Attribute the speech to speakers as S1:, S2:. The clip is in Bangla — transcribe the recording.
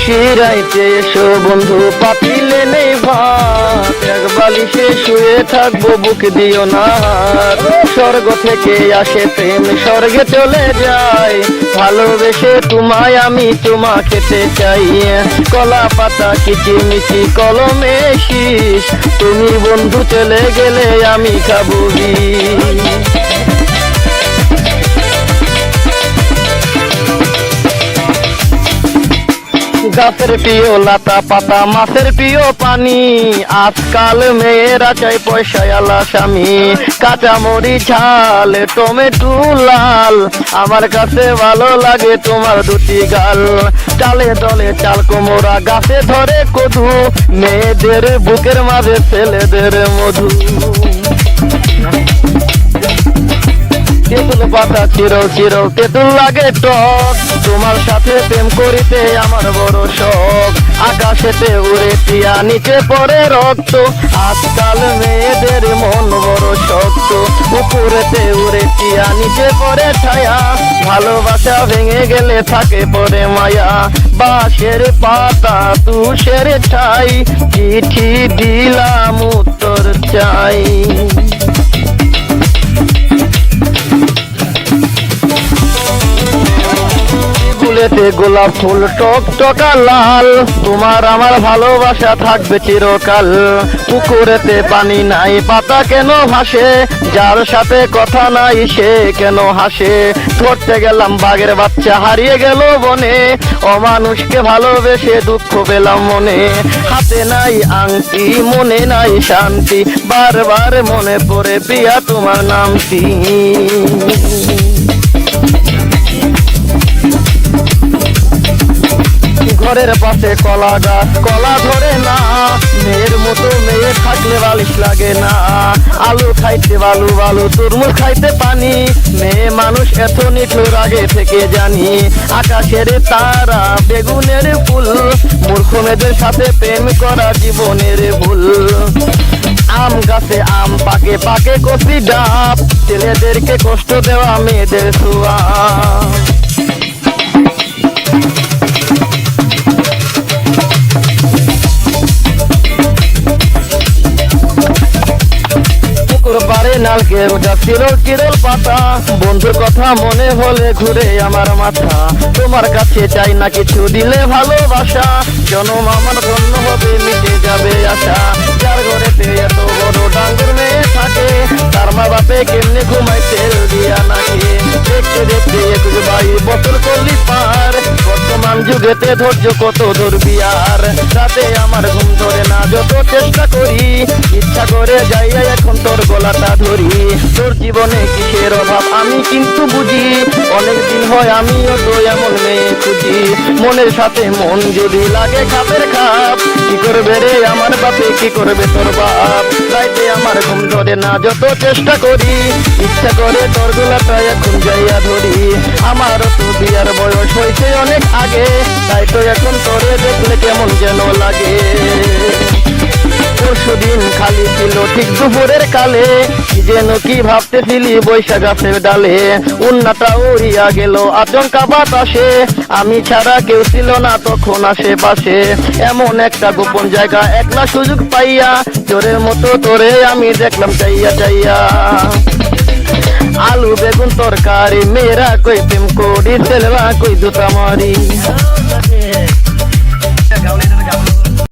S1: নিশিরাইতে এসো বন্ধু পাতিলে নেই ভাত, এক বালিশে শুয়ে থাকবো বুক দিও না হাত। স্বর্গ থেকে আসে প্রেম স্বর্গে চলে যায়, ভালোবেসে তোমায় আমি চুমা খেতে চাই। কলা পাতা কিচিমিচি কলমে শীষ, তুমি বন্ধু চলে গেলে আমি খাবো বিষ। গাছের প্রিয় লতা পাতা মাছের প্রিয় পানি, আজকাল মেয়েরা চাই পয়সায় আলা স্বামী। কাঁচামরি ঝাল টমেটো লাল, আমার কাছে ভালো লাগে তোমার দুটি গাল। চালে দলে চাল কোমরা গাছে ধরে কদু, মেয়েদের বুকের মাঝে ছেলেদের মধু। তেঁতুল পাতা চিরল চিরল তেঁতুল লাগে টক, তোমার সাথে প্রেম করিতে আমার বড় শখ। আকাশেতে উড়ে টিয়া নিচে পড়ে রক্ত, আজকাল মেয়েদের মন বড় শক্ত। উপরেতে উড়ে টিয়া নিচে পড়ে ছায়া, ভালোবাসা ভেঙে গেলে থাকে পরে মায়া। বাঁশের পাতা তুষের ছাই, চিঠি দিলাম উত্তর চাই। ফুলেতে গোলাপ ফুল টক টকা লাল, তোমার আমার ভালোবাসা থাকবে চিরকাল। পুকুরেতে পানি নাই পাতা কেন ভাসে, যার সাথে কথা নাই সে কেন হাসে। ধরতে গেলাম বাঘের বাচ্চা হারিয়ে গেল বনে, অমানুষকে ভালোবেসে দুঃখ পেলাম মনে। হাতে নাই আংটি মনে নাই শান্তি, বারবার মনে পড়ে প্রিয়া তোমার নামটি। ঘরের পাশে কলা গাছ কলা ধরে না, মেয়ের মতো মেয়ে থাকলে বালিশ লাগে না। আলু খাইতে বালু বালু তরমুজ খাইতে পানি, মেয়ে মানুষ এত নিঠুর আগে থেকে জানি। আকাশের তারা বেগুনের ফুল, মূর্খ মেয়েদের সাথে প্রেম করা জীবনের ভুল। আম গাছে আম পাকে পাকে কচি ডাব, ছেলেদেরকে কষ্ট দেওয়া মেয়েদের ছোঁয়া। পারে নালকেল গাছ চিরল চিরল পাতা, বন্ধুর কথা মনে হলে ঘুরে আমার মাথা। তোমার কাছে চাই না কিছু দিলে ভালোবাসা, জনম আমার ধন্য হবে মিটে যাবে আশা। যার ঘরেতে এত বড় ডাঙ্গুর মেয়ে থাকে, তার মা বাপে কেমনে ঘুমায় তেল দিয়া নাকি। দেখতে দেখতে 21 বছর করলি পার, বর্তমান যুগেতে ধৈর্য কত ধরবি আর। রাতে আমার ঘুম ধরে না যত চেষ্টা করি, ইচ্ছা করে যাই এখন তোর গলাটা ধরি। তোর জীবনে কিসের অভাব আমি কিন্তু বুঝি, অনেকদিন হয় আমিও তো এমন মেয়ে খুঁজি। মনের সাথে মন যদি লাগে খাপের খাপ, কি করবে রে আমার বাপে কি করবে তোর বাপ। রাইতে আমার ঘুম ধরে না যত চেষ্টা করি, ইচ্ছা করে তোর গলাটা এখন যাইয়া ধরি। আমারও তো বিয়ার বয়স হয়েছে অনেক আগে, তাই তো এখন তোরে দেখলে কেমন যেন লাগে। পরশুদিন খালি ছিল ঠিক দুপুরের কালে, যেন কি ভাবতেছিলি বৈশাখ গাছের ডালে। উন্নাটা উড়িয়া গেল আচমকা বাতাসে, আমি ছাড়া কেউ ছিল না তখন আশেপাশে। এমন একটা গোপন জায়গা একলা সুযোগ পাইয়া, চোরের মতো তোরে আমি দেখলাম চাইয়া চাইয়া। আলু বেগুন তরকারি মেয়েরা কই প্রেম করি, ছেলেরা কই দুটা মারি।